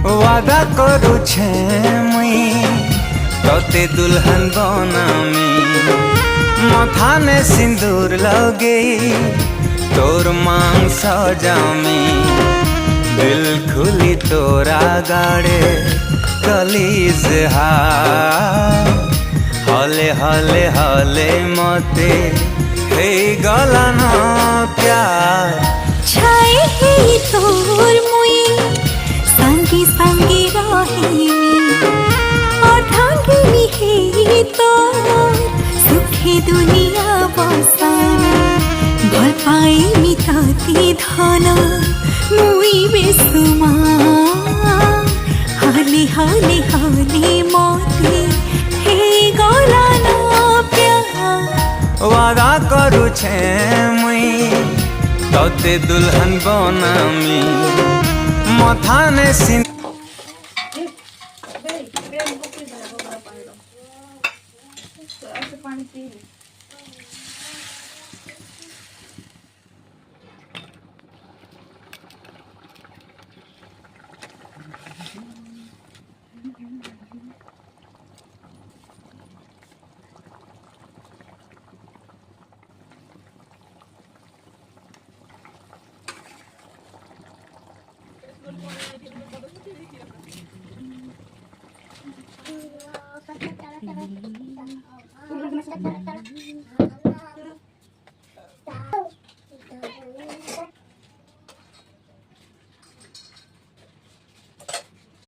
वादा करू छे मुई तोते दुल्हन बनामी मथाने सिंदूर लगे तोर मांग सजामी दिल खुली तोरा गाड़े कलीज हले हले हले मते हे गला न प्यार छाए हे तोर मुई संगी संगी रही अर्धांगिनी हे तोर सुखे दुनिया बसन भल पाई मिताती धन मुई बेसुमा हाले हाले हाले मोते हे गला न प्यार वादा करू छे मुई तोते दुल्हन बनामी मथाने सिंदूर